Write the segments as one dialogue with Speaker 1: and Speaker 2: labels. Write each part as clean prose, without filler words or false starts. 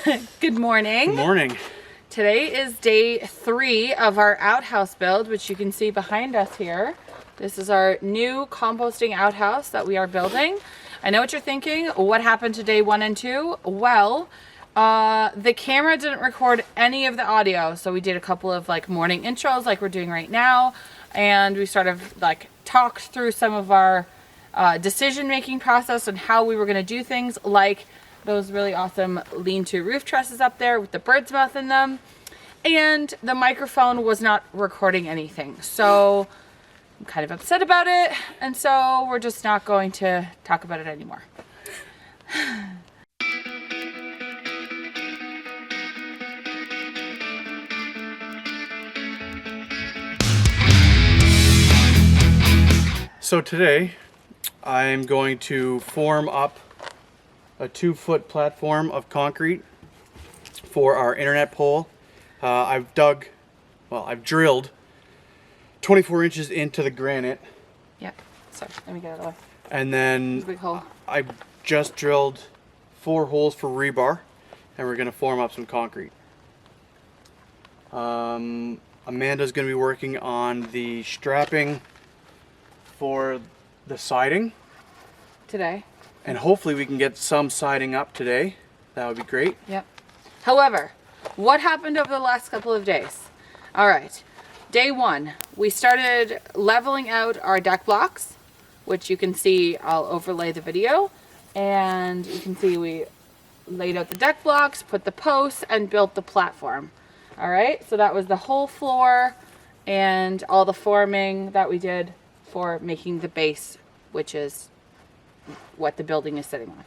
Speaker 1: Good morning.
Speaker 2: Good morning.
Speaker 1: Today is day 3 of our outhouse build, which you can see behind us here. This is our new composting outhouse that we are building. I know what you're thinking. What happened to day 1 and 2? Well, the camera didn't record any of the audio, so we did a couple of morning intros like we're doing right now, and we sort of talked through some of our decision-making process and how we were going to do things, like those really awesome lean-to roof trusses up there with the bird's mouth in them. And the microphone was not recording anything. So I'm kind of upset about it. And so we're just not going to talk about it anymore.
Speaker 2: So today I'm going to form up a 2-foot platform of concrete for our internet pole. I've drilled 24 inches into the granite.
Speaker 1: Yep. Sorry, let me get it away.
Speaker 2: And then
Speaker 1: Big hole.
Speaker 2: I just drilled 4 holes for rebar, and we're gonna form up some concrete. Amanda's gonna be working on the strapping for the siding
Speaker 1: Today.
Speaker 2: and hopefully we can get some siding up today. That would be great.
Speaker 1: Yep. However, what happened over the last couple of days? All right. Day 1, we started leveling out our deck blocks, which you can see. I'll overlay the video, and you can see we laid out the deck blocks, put the posts, and built the platform. All right. So that was the whole floor and all the forming that we did for making the base, which is what the building is sitting on.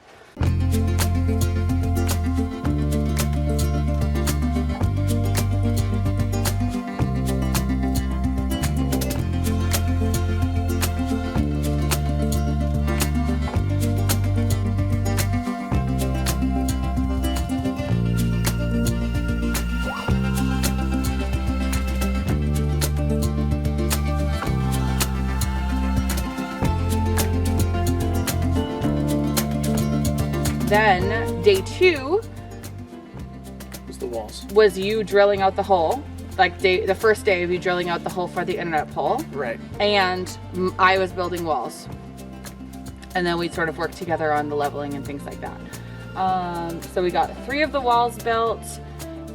Speaker 1: Then day 2
Speaker 2: It's the walls.
Speaker 1: was you drilling out the hole, the first day of you drilling out the hole for the internet pole.
Speaker 2: Right.
Speaker 1: And I was building walls. And then we sort of worked together on the leveling and things like that. So we got 3 of the walls built,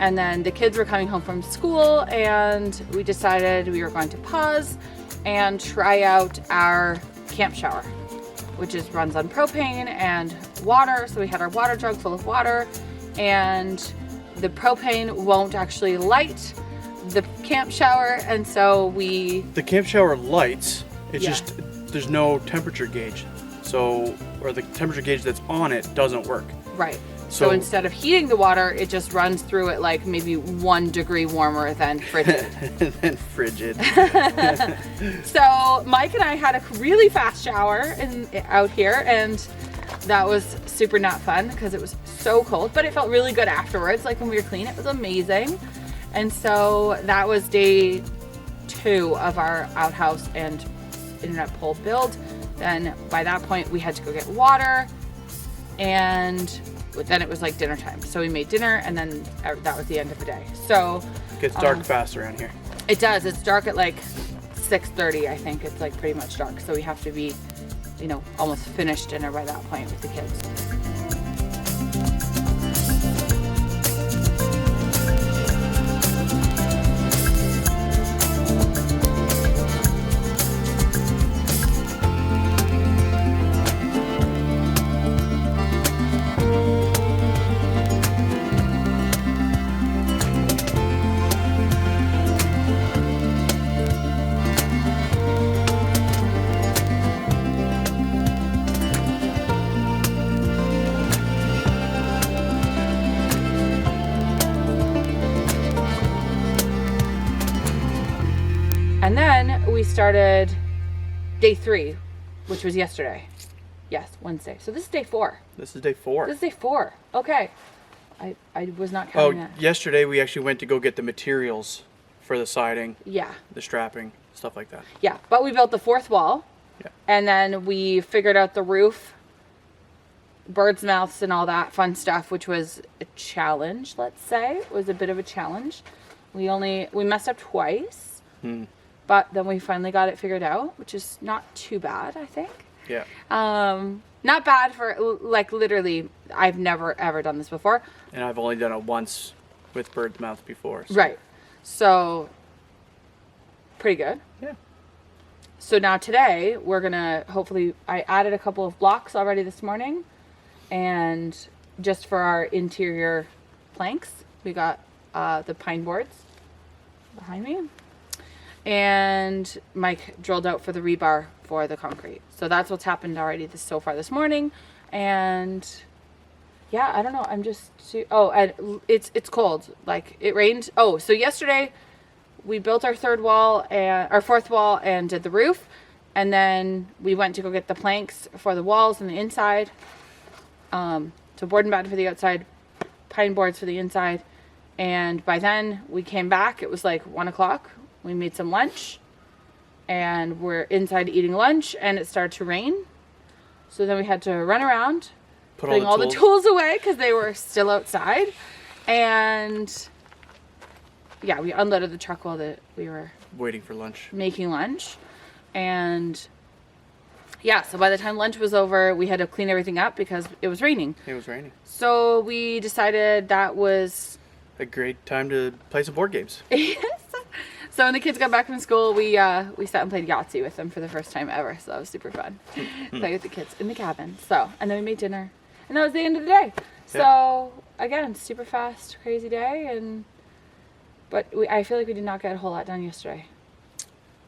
Speaker 1: and then the kids were coming home from school, and we decided we were going to pause and try out our camp shower, which runs on propane and water. So we had our water jug full of water, and the propane won't actually light the camp shower, and so the
Speaker 2: camp shower lights. It's
Speaker 1: Yeah.
Speaker 2: just there's no temperature gauge, or the temperature gauge that's on it doesn't work.
Speaker 1: Right. So instead of heating the water, it just runs through it like maybe 1 degree warmer than frigid.
Speaker 2: And frigid.
Speaker 1: So Mike and I had a really fast shower out here, and that was super not fun because it was so cold, but it felt really good afterwards. Like when we were clean, it was amazing. And so that was day 2 of our outhouse and internet pole build. Then by that point we had to go get water, and then it was like dinner time. So we made dinner, and then that was the end of the day. So
Speaker 2: It gets dark fast around here.
Speaker 1: it does. It's dark at 6:30, I think. It's pretty much dark. So we have to be, almost finished dinner by that point with the kids. And then we started day 3, which was yesterday. Yes, Wednesday. So this is day 4.
Speaker 2: This is day 4.
Speaker 1: This is day 4. Okay. I was not counting that.
Speaker 2: Yesterday we actually went to go get the materials for the siding,
Speaker 1: Yeah.
Speaker 2: the strapping, stuff like that.
Speaker 1: Yeah. But we built the 4th wall.
Speaker 2: Yeah.
Speaker 1: And then we figured out the roof bird's mouths and all that fun stuff, which was a challenge, let's say. It was a bit of a challenge. We messed up twice, but then we finally got it figured out, which is not too bad, I think.
Speaker 2: Yeah.
Speaker 1: Not bad for, like, literally, I've never ever done this before.
Speaker 2: And I've only done it once with bird's mouth before. So.
Speaker 1: Right. So, pretty good.
Speaker 2: Yeah.
Speaker 1: So now today, we're going to, hopefully, I added a couple of blocks already this morning. And just for our interior planks, we got the pine boards behind me. And Mike drilled out for the rebar for the concrete. So that's what's happened already so far this morning. And yeah, I don't know. I'm just, and it's cold. Like, it rained. Oh, so yesterday we built our fourth wall and did the roof. And then we went to go get the planks for the walls and the inside. So board and batten for the outside, pine boards for the inside. And by then we came back. It was like 1 o'clock. We made some lunch and we're inside eating lunch, and it started to rain. So then we had to run around putting all the tools away because they were still outside. And yeah, we unloaded the truck while we were
Speaker 2: waiting for lunch,
Speaker 1: making lunch. And yeah, so by the time lunch was over, we had to clean everything up because it was raining.
Speaker 2: It was raining.
Speaker 1: So we decided that was
Speaker 2: a great time to play some board games.
Speaker 1: Yes. So when the kids got back from school, we sat and played Yahtzee with them for the first time ever. So that was super fun. Play with the kids in the cabin. So, and then we made dinner, and that was the end of the day. So again, super fast, crazy day, but I feel like we did not get a whole lot done yesterday.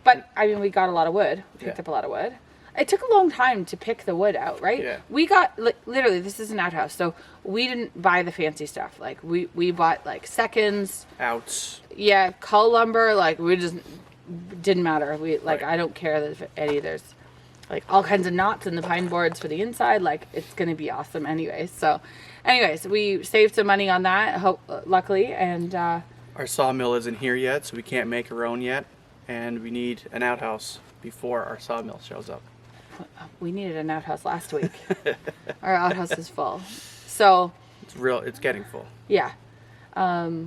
Speaker 1: But I mean, we got a lot of wood. We picked up a lot of wood. It took a long time to pick the wood out, right?
Speaker 2: Yeah.
Speaker 1: We got, literally, this is an outhouse, so we didn't buy the fancy stuff. Like, we bought, like, seconds.
Speaker 2: Outs.
Speaker 1: Yeah, cull lumber, like, we just, didn't matter. I don't care that there's, like, all kinds of knots in the pine boards for the inside. Like, it's going to be awesome anyway. So, anyways, we saved some money on that, luckily, and,
Speaker 2: our sawmill isn't here yet, so we can't make our own yet, and we need an outhouse before our sawmill shows up.
Speaker 1: We needed an outhouse last week. Our outhouse is full. So
Speaker 2: it's getting full.
Speaker 1: Yeah. So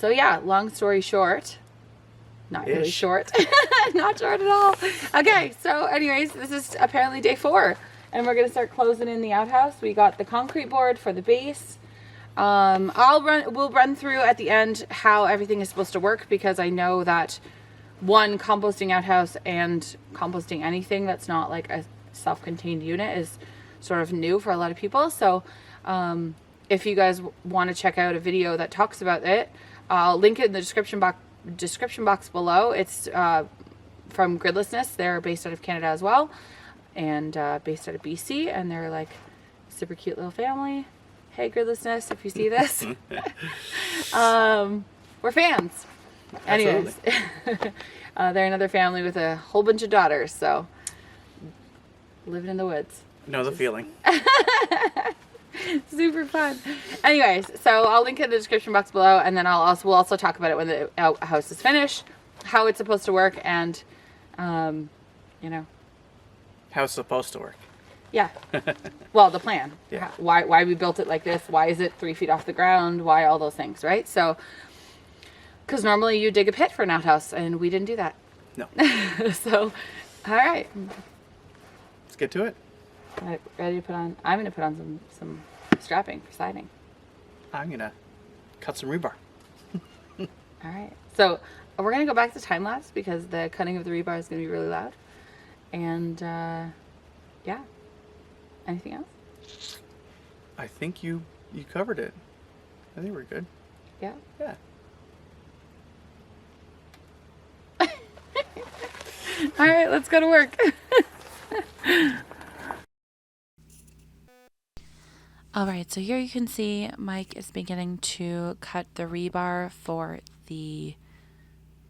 Speaker 1: yeah, long story short, not really short. Not short at all. Okay, so anyways, this is apparently day 4. And we're gonna start closing in the outhouse. We got the concrete board for the base. We'll run through at the end how everything is supposed to work, because I know that composting outhouse and composting anything that's not like a self-contained unit is sort of new for a lot of people. So if you guys want to check out a video that talks about it, I'll link it in the description box below. It's from Gridlessness. They're based out of Canada as well, and based out of BC, and they're like super cute little family. Hey, Gridlessness, if you see this. We're fans. Anyways, they're another family with a whole bunch of daughters, so living in the woods.
Speaker 2: Know the feeling.
Speaker 1: Super fun. Anyways, so I'll link it in the description box below, and then we'll also talk about it when the house is finished, how it's supposed to work, and how
Speaker 2: it's supposed to work.
Speaker 1: Yeah. Well, the plan.
Speaker 2: Yeah.
Speaker 1: Why we built it like this? Why is it 3 feet off the ground? Why all those things, right? So. Because normally you dig a pit for an outhouse, and we didn't do that.
Speaker 2: No.
Speaker 1: So, all right.
Speaker 2: Let's get to it.
Speaker 1: Ready to put on? I'm going to put on some strapping for siding.
Speaker 2: I'm going to cut some rebar.
Speaker 1: All right. So we're going to go back to time lapse because the cutting of the rebar is going to be really loud. And yeah. Anything else?
Speaker 2: I think you covered it. I think we're good.
Speaker 1: Yeah.
Speaker 2: Yeah.
Speaker 1: All right, let's go to work. All right, so here you can see Mike is beginning to cut the rebar for the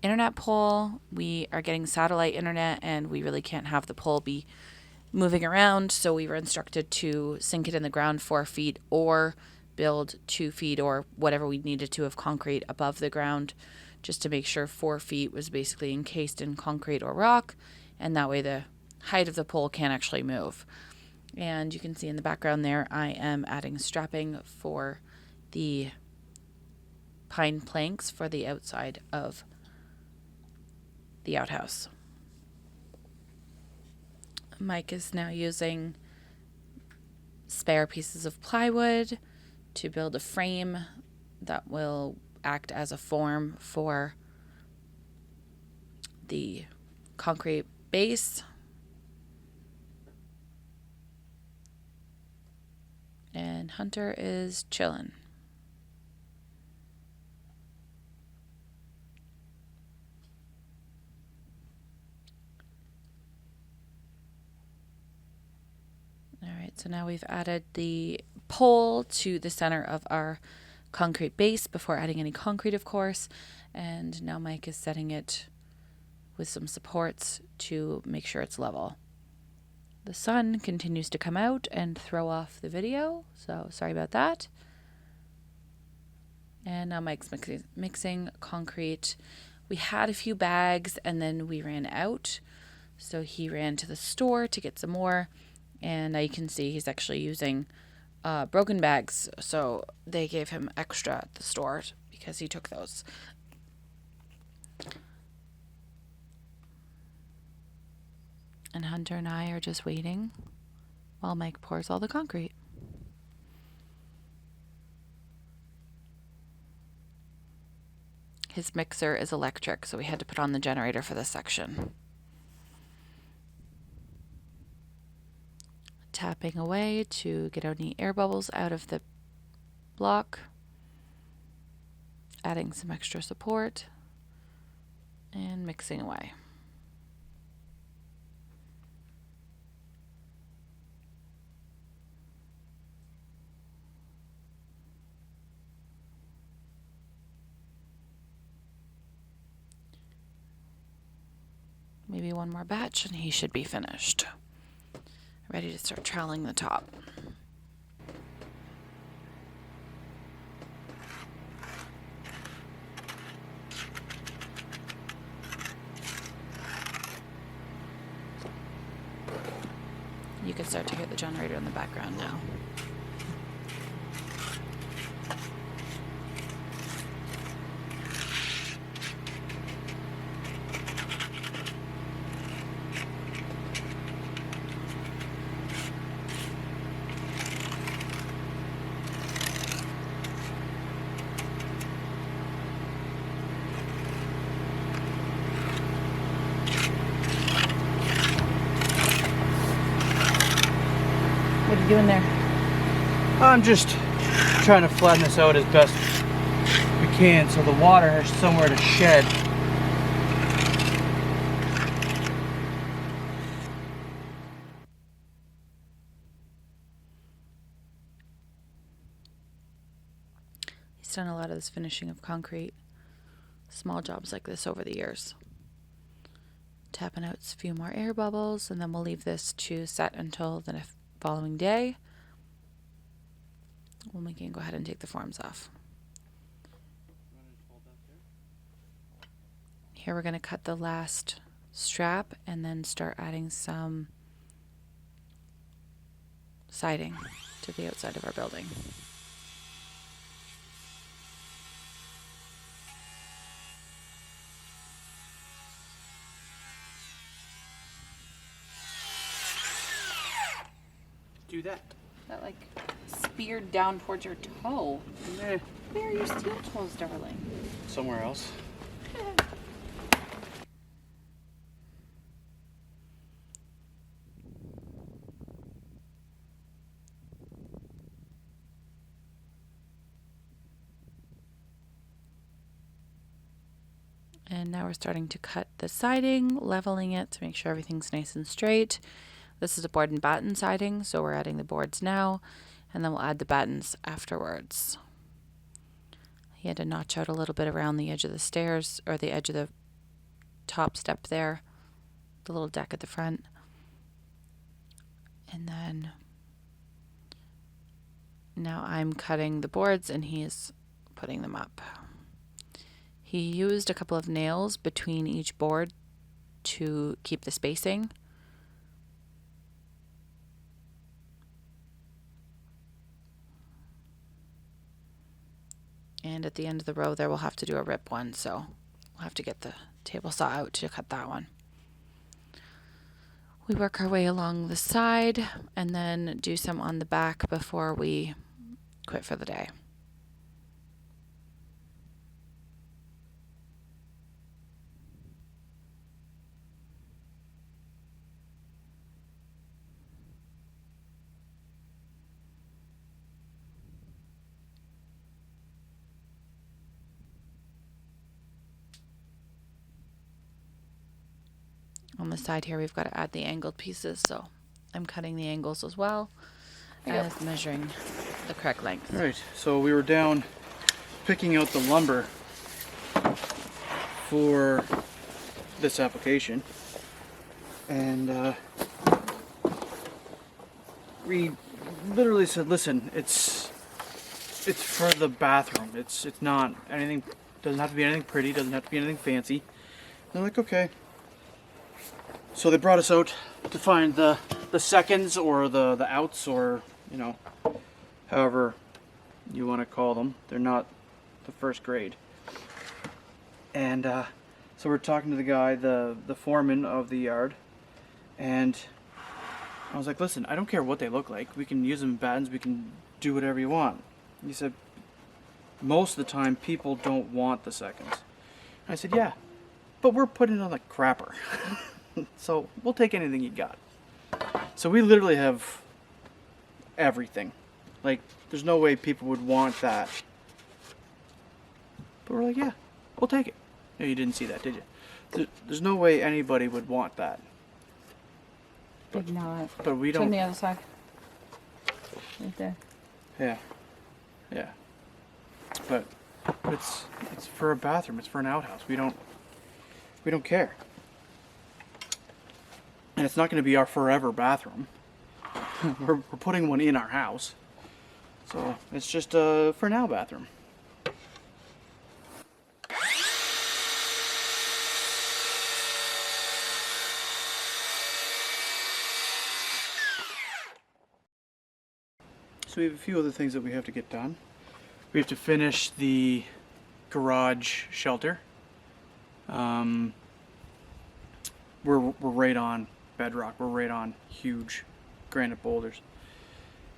Speaker 1: internet pole. We are getting satellite internet, and we really can't have the pole be moving around, so we were instructed to sink it in the ground 4 feet or build 2 feet or whatever we needed to of concrete above the ground, just to make sure 4 feet was basically encased in concrete or rock, and that way the height of the pole can't actually move. And you can see in the background there, I am adding strapping for the pine planks for the outside of the outhouse. Mike is now using spare pieces of plywood to build a frame that will act as a form for the concrete base. And Hunter is chilling. All right, so now we've added the pole to the center of our concrete base before adding any concrete, of course. And now Mike is setting it with some supports to make sure it's level. The sun continues to come out and throw off the video, so sorry about that. And now Mike's mixing concrete. We had a few bags and then we ran out, so he ran to the store to get some more. And now you can see he's actually using broken bags, so they gave him extra at the store because he took those. And Hunter and I are just waiting while Mike pours all the concrete. His mixer is electric, so we had to put on the generator for this section. Tapping away to get any air bubbles out of the block. Adding some extra support. And mixing away. Maybe one more batch and he should be finished. Ready to start troweling the top. You can start to hear the generator in the background now. What are you doing there?
Speaker 2: I'm just trying to flatten this out as best we can so the water has somewhere to shed.
Speaker 1: He's done a lot of this finishing of concrete, small jobs like this over the years. Tapping out a few more air bubbles, and then we'll leave this to set until the following day when we can go ahead and take the forms off. Here we're going to cut the last strap and then start adding some siding to the outside of our building.
Speaker 2: Do that.
Speaker 1: That like speared down towards your toe.
Speaker 2: Meh.
Speaker 1: Where are your steel toes, darling?
Speaker 2: Somewhere else.
Speaker 1: And now we're starting to cut the siding, leveling it to make sure everything's nice and straight. This is a board and batten siding, so we're adding the boards now, and then we'll add the battens afterwards. He had to notch out a little bit around the edge of the stairs, or the edge of the top step there, the little deck at the front. And then now I'm cutting the boards and he's putting them up. He used a couple of nails between each board to keep the spacing. And at the end of the row there, we'll have to do a rip one. So we'll have to get the table saw out to cut that one. We work our way along the side and then do some on the back before we quit for the day. On the side here, we've got to add the angled pieces, so I'm cutting the angles as well as measuring the correct length.
Speaker 2: All right, so we were down picking out the lumber for this application, and we literally said, listen, it's for the bathroom. It's not anything, doesn't have to be anything pretty, doesn't have to be anything fancy. And they're like, okay. So they brought us out to find the seconds or the outs, or, you know, however you want to call them. They're not the first grade. And so we're talking to the guy, the foreman of the yard, and I was like, listen, I don't care what they look like. We can use them in battens, we can do whatever you want. And he said, most of the time people don't want the seconds. And I said, yeah, but we're putting it on the crapper. So we'll take anything you got. So we literally have everything. Like, there's no way people would want that. But we're like, yeah, we'll take it. No, you didn't see that, did you? There's no way anybody would want that.
Speaker 1: But not.
Speaker 2: But we don't.
Speaker 1: Turn the other side. Right there.
Speaker 2: Yeah. Yeah. But it's for a bathroom. It's for an outhouse. We don't care. And it's not going to be our forever bathroom. we're putting one in our house. So it's just a for now bathroom. So we have a few other things that we have to get done. We have to finish the garage shelter. We're right on bedrock. We're right on huge granite boulders.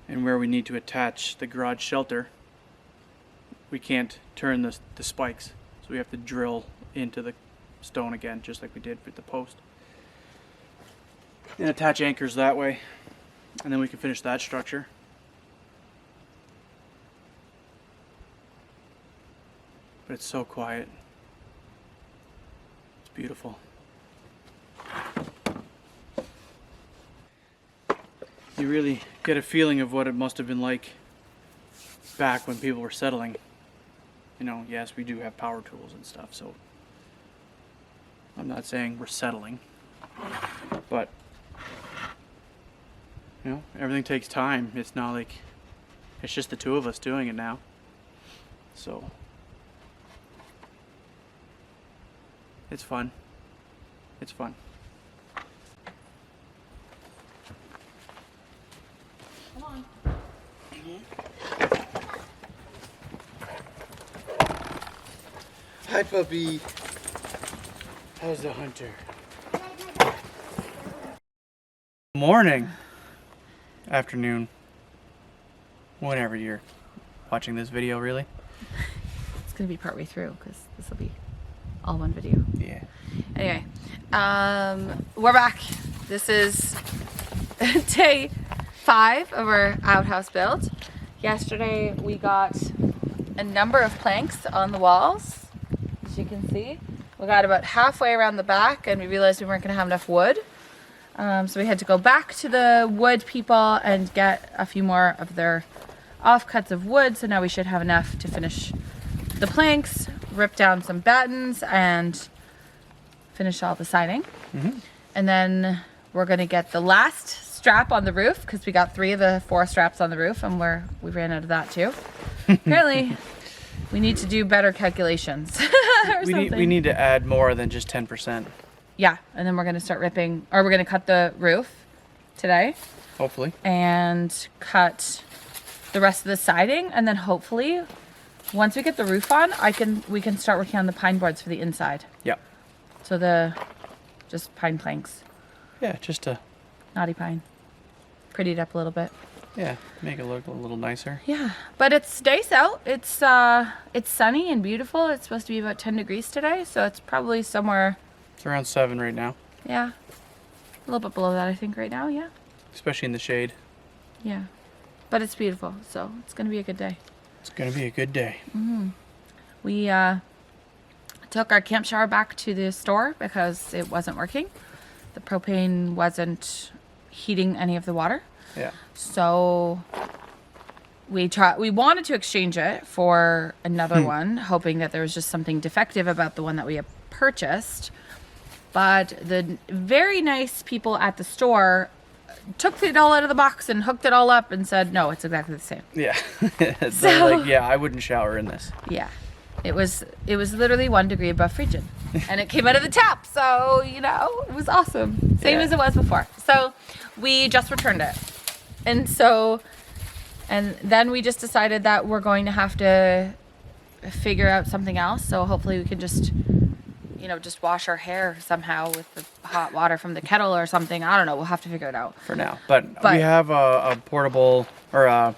Speaker 2: And where we need to attach the garage shelter, we can't turn the spikes. So we have to drill into the stone again, just like we did with the post. And attach anchors that way. And then we can finish that structure. But it's so quiet. It's beautiful. You really get a feeling of what it must have been like back when people were settling. You know, yes, we do have power tools and stuff, so I'm not saying we're settling, but you know, everything takes time. It's not like it's just the two of us doing it now. So it's fun. It's fun.
Speaker 1: Come on.
Speaker 2: Hi, puppy. How's the hunter? Morning. Afternoon. Whenever you're watching this video, really.
Speaker 1: It's going to be partway through because this will be all one video.
Speaker 2: Yeah.
Speaker 1: Anyway, we're back. This is day 5 of our outhouse build. Yesterday we got a number of planks on the walls, as you can see. We got about halfway around the back and we realized we weren't going to have enough wood. So we had to go back to the wood people and get a few more of their offcuts of wood. So now we should have enough to finish the planks, rip down some battens, and finish all the siding.
Speaker 2: Mm-hmm.
Speaker 1: And then we're going to get the last strap on the roof because we got 3 of the 4 straps on the roof and we ran out of that too. Apparently we need to do better calculations.
Speaker 2: We need to add more than just 10%.
Speaker 1: Yeah, and then we're going to start ripping, or we're going to cut the roof today.
Speaker 2: Hopefully.
Speaker 1: And cut the rest of the siding, and then hopefully once we get the roof on, we can start working on the pine boards for the inside.
Speaker 2: Yeah.
Speaker 1: So just pine planks.
Speaker 2: Yeah, just to...
Speaker 1: Naughty pine. Prettied up a little bit.
Speaker 2: Yeah, make it look a little nicer.
Speaker 1: Yeah, but it's days out. It's sunny and beautiful. It's supposed to be about 10 degrees today, so it's probably somewhere...
Speaker 2: It's around 7 right now.
Speaker 1: Yeah. A little bit below that, I think, right now, yeah.
Speaker 2: Especially in the shade.
Speaker 1: Yeah. But it's beautiful, so it's going to be a good day.
Speaker 2: It's going to be a good day.
Speaker 1: Mm-hmm. We took our camp shower back to the store because it wasn't working. The propane wasn't heating any of the water.
Speaker 2: Yeah.
Speaker 1: So we wanted to exchange it for another one, hoping that there was just something defective about the one that we had purchased. But the very nice people at the store took it all out of the box and hooked it all up and said, no, it's exactly the same.
Speaker 2: Yeah.
Speaker 1: So,
Speaker 2: they're like, yeah, I wouldn't shower in this.
Speaker 1: Yeah. It was literally 1 degree above frigid. And it came out of the tap. So, you know, it was awesome. Same as it was before. So we just returned it. And then we just decided that we're going to have to figure out something else. So hopefully we can just, you know, just wash our hair somehow with the hot water from the kettle or something. I don't know. We'll have to figure it out.
Speaker 2: For now. But we have a portable, or
Speaker 1: we have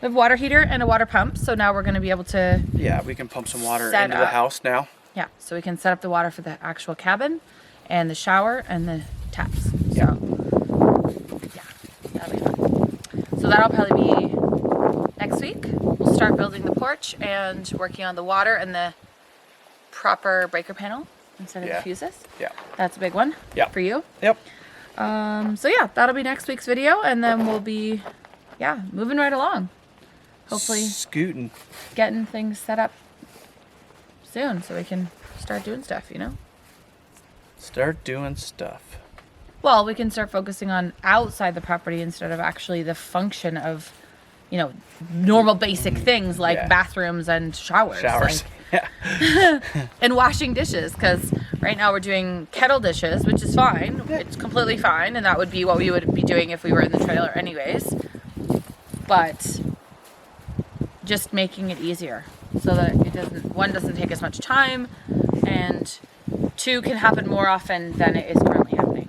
Speaker 1: a water heater and a water pump. So now we're going to be able to...
Speaker 2: Yeah, we can pump some water into the house now.
Speaker 1: Yeah, so we can set up the water for the actual cabin and the shower and the taps.
Speaker 2: Yeah.
Speaker 1: So, yeah, that'll be fun. So that'll probably be next week. We'll start building the porch and working on the water and the proper breaker panel instead of the fuses.
Speaker 2: Yeah.
Speaker 1: That's a big one for you.
Speaker 2: Yep.
Speaker 1: So yeah, that'll be next week's video, and then we'll be, moving right along. Hopefully
Speaker 2: scooting.
Speaker 1: Getting things set up soon so we can start doing stuff, you know?
Speaker 2: Start doing stuff.
Speaker 1: Well, we can start focusing on outside the property instead of actually the function of, you know, normal basic things like bathrooms and showers.
Speaker 2: Showers.
Speaker 1: Like, and washing dishes, because right now we're doing kettle dishes, which is fine. It's completely fine, and that would be what we would be doing if we were in the trailer anyways. But just making it easier so that one doesn't take as much time, and two can happen more often than it is currently happening.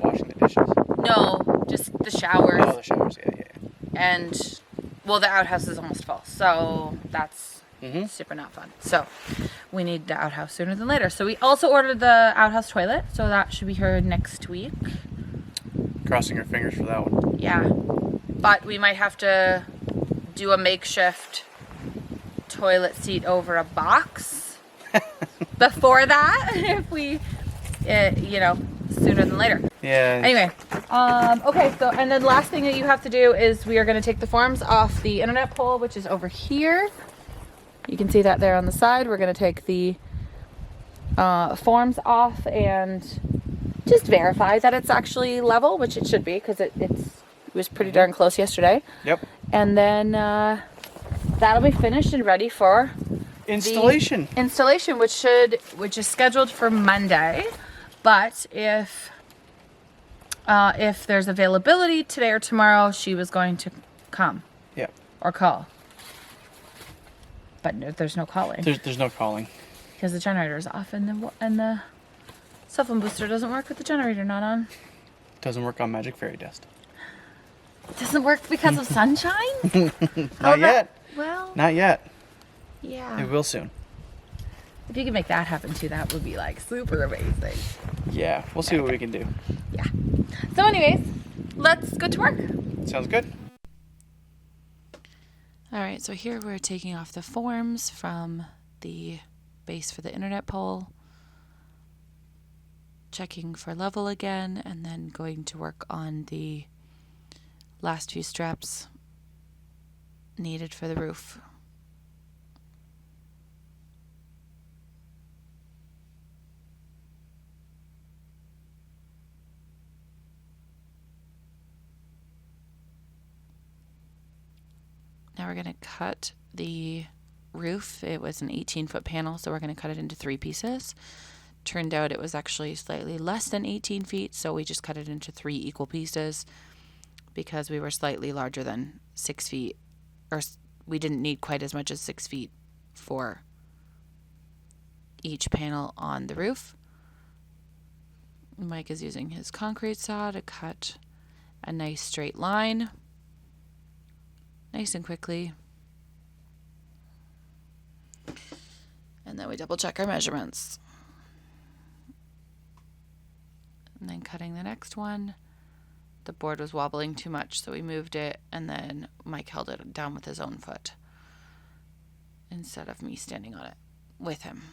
Speaker 2: Washing the dishes?
Speaker 1: No, just the showers.
Speaker 2: Oh, the showers, yeah.
Speaker 1: And, well, the outhouse is almost full, so that's super not fun. So we need the outhouse sooner than later. So we also ordered the outhouse toilet, so that should be here next week.
Speaker 2: Crossing our fingers for that one.
Speaker 1: Yeah, but we might have to do a makeshift toilet seat over a box before that, if we, you know, sooner than later.
Speaker 2: Yeah.
Speaker 1: Anyway, okay, so, and then last thing that you have to do is we are going to take the forms off the internet pole, which is over here. You can see that there on the side. We're going to take the forms off and just verify that it's actually level, which it should be, because it was pretty darn close yesterday.
Speaker 2: Yep.
Speaker 1: And then that'll be finished and ready for
Speaker 2: installation.
Speaker 1: Installation, which is scheduled for Monday. But if there's availability today or tomorrow, she was going to come.
Speaker 2: Yeah.
Speaker 1: Or call. But there's no calling.
Speaker 2: There's no calling.
Speaker 1: Because the generator is off and the cell phone booster doesn't work with the generator not on.
Speaker 2: Doesn't work on magic fairy dust.
Speaker 1: It doesn't work because of sunshine?
Speaker 2: Not yet.
Speaker 1: Well.
Speaker 2: Not yet.
Speaker 1: Yeah.
Speaker 2: It will soon.
Speaker 1: If you could make that happen too, that would be like super amazing.
Speaker 2: Yeah, we'll see what we can do.
Speaker 1: Yeah. So anyways, let's go to work.
Speaker 2: Sounds good.
Speaker 1: All right, so here we're taking off the forms from the base for the internet pole, checking for level again, and then going to work on the last few straps needed for the roof. Now we're going to cut the roof. It was an 18-foot panel, so we're going to cut it into 3 pieces. Turned out it was actually slightly less than 18 feet, so we just cut it into 3 equal pieces because we were slightly larger than 6 feet, or we didn't need quite as much as 6 feet for each panel on the roof. Mike is using his concrete saw to cut a nice straight line, nice and quickly. And then we double check our measurements. And then cutting the next one. The board was wobbling too much, so we moved it, and then Mike held it down with his own foot instead of me standing on it with him.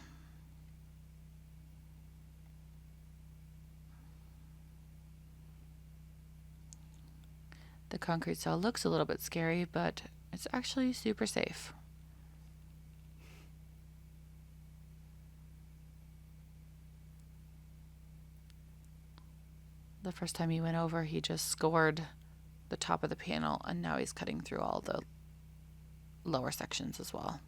Speaker 1: The concrete saw looks a little bit scary, but it's actually super safe. The first time he went over, he just scored the top of the panel, and now he's cutting through all the lower sections as well.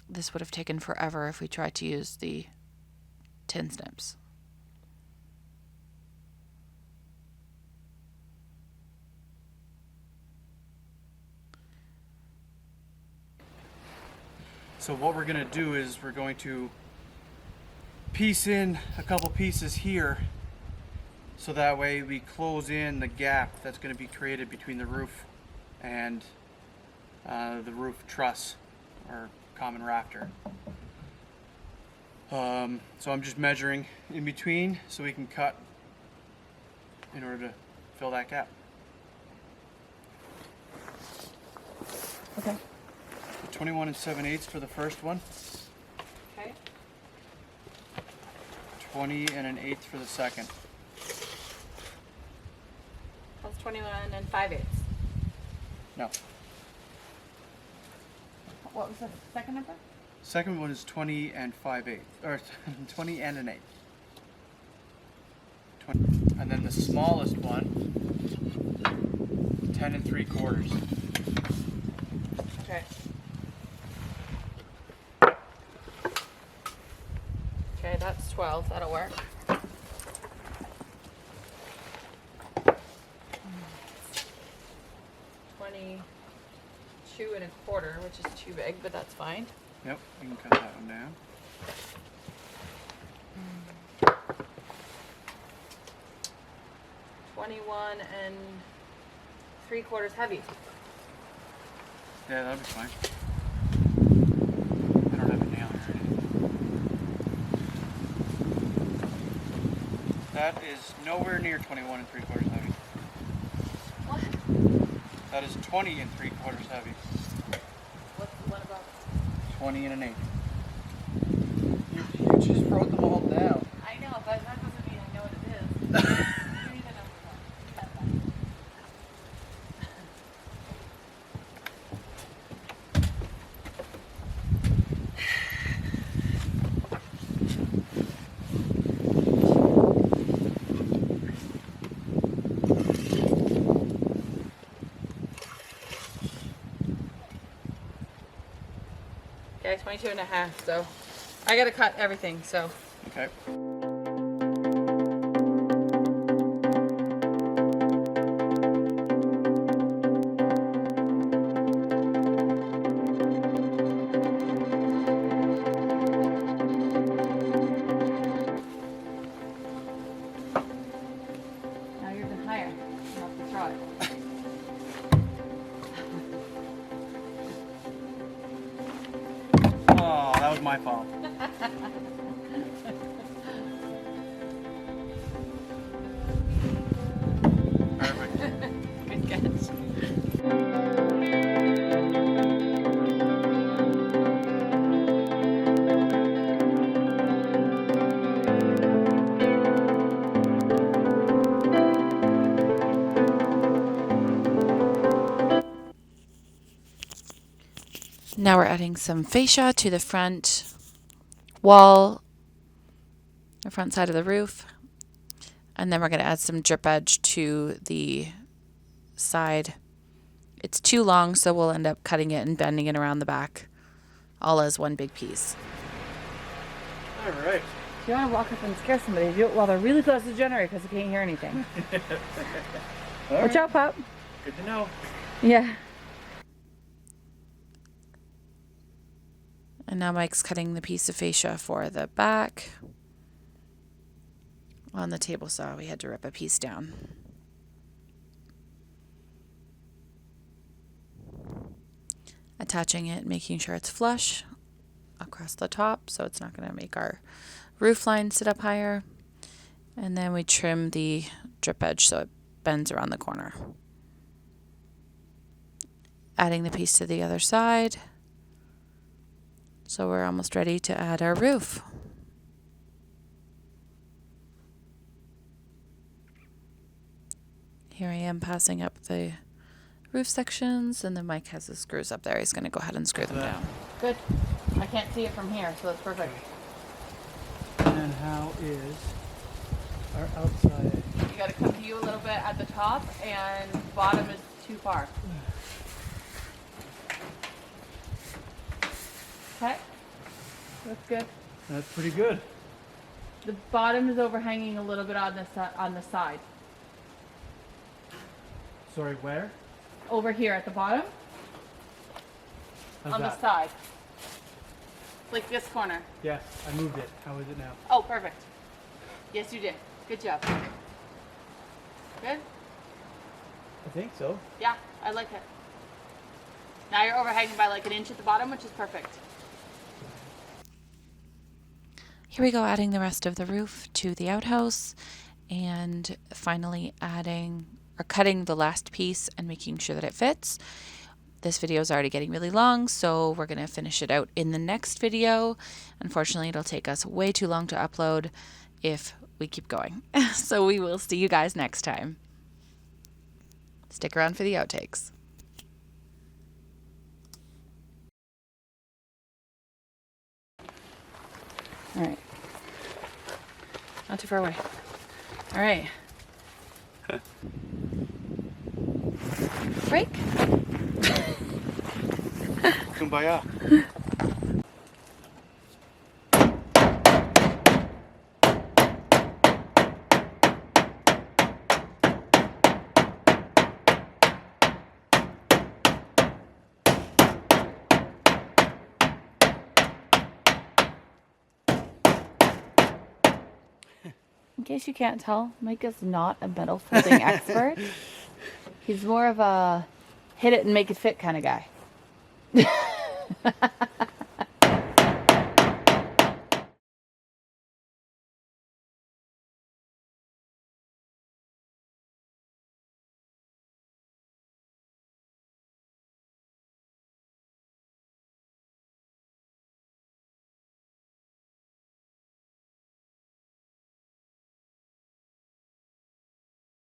Speaker 1: This would have taken forever if we tried to use the tin snips.
Speaker 2: So what we're gonna do is we're going to piece in a couple pieces here, so that way we close in the gap that's going to be created between the roof and the roof truss or common rafter. So I'm just measuring in between so we can cut in order to fill that gap.
Speaker 1: Okay.
Speaker 2: 21 7/8 for the first one.
Speaker 1: Okay.
Speaker 2: 20 1/8 for the second.
Speaker 1: That's 21 5/8.
Speaker 2: No.
Speaker 1: What was the second number?
Speaker 2: Second one is 20 5/8, or 20 1/8. 20. And then the smallest one, 10 3/4.
Speaker 1: Okay. Okay, that's 12. That'll work. 22 1/4, which is too big, but that's fine.
Speaker 2: Yep, you can cut that one down.
Speaker 1: Mm. 21 3/4 heavy.
Speaker 2: Yeah, that'll be fine. I don't have a nail here. That is nowhere near 21 3/4 heavy.
Speaker 1: What?
Speaker 2: That is 20 3/4 heavy.
Speaker 1: What's the one above?
Speaker 2: 20 1/8. You just wrote them all down.
Speaker 1: I know, but that doesn't mean I know what it is. Give me the number one. You got that. Okay, 22 1/2, so I gotta cut everything, so.
Speaker 2: Okay.
Speaker 1: Now you're even higher. You have to throw it.
Speaker 2: Oh, that was my fault. Perfect.
Speaker 1: Good catch. Now we're adding some fascia to the front wall, the front side of the roof. And then we're going to add some drip edge to the side. It's too long, so we'll end up cutting it and bending it around the back, all as one big piece.
Speaker 2: All right.
Speaker 1: If you want to walk up and scare somebody, do it while they're really close to the generator because they can't hear anything. Watch out, pup.
Speaker 2: Good to know.
Speaker 1: Yeah. And now Mike's cutting the piece of fascia for the back. On the table saw, we had to rip a piece down. Attaching it, making sure it's flush across the top so it's not going to make our roof line sit up higher. And then we trim the drip edge so it bends around the corner. Adding the piece to the other side. So we're almost ready to add our roof. Here I am passing up the roof sections, and then Mike has the screws up there. He's going to go ahead and screw them down. Good. I can't see it from here, so that's perfect.
Speaker 2: And how is our outside?
Speaker 1: You got to come to you a little bit at the top, and bottom is too far. Okay. That's good.
Speaker 2: That's pretty good.
Speaker 1: The bottom is overhanging a little bit on the side.
Speaker 2: Sorry, where?
Speaker 1: Over here at the bottom.
Speaker 2: How's
Speaker 1: on
Speaker 2: that?
Speaker 1: the side. Like this corner.
Speaker 2: Yes, I moved it. How is it now?
Speaker 1: Oh, perfect. Yes, you did. Good job. Good?
Speaker 2: I think so.
Speaker 1: Yeah, I like it. Now you're overhanging by like an inch at the bottom, which is perfect. Here we go, adding the rest of the roof to the outhouse, and finally adding or cutting the last piece and making sure that it fits. This video is already getting really long, so we're going to finish it out in the next video. Unfortunately, it'll take us way too long to upload if we keep going. So we will see you guys next time. Stick around for the outtakes. All right. Not too far away. All right. Break.
Speaker 2: Kumbaya.
Speaker 1: In case you can't tell, Mike is not a metal folding expert. He's more of a hit it and make it fit kind of guy.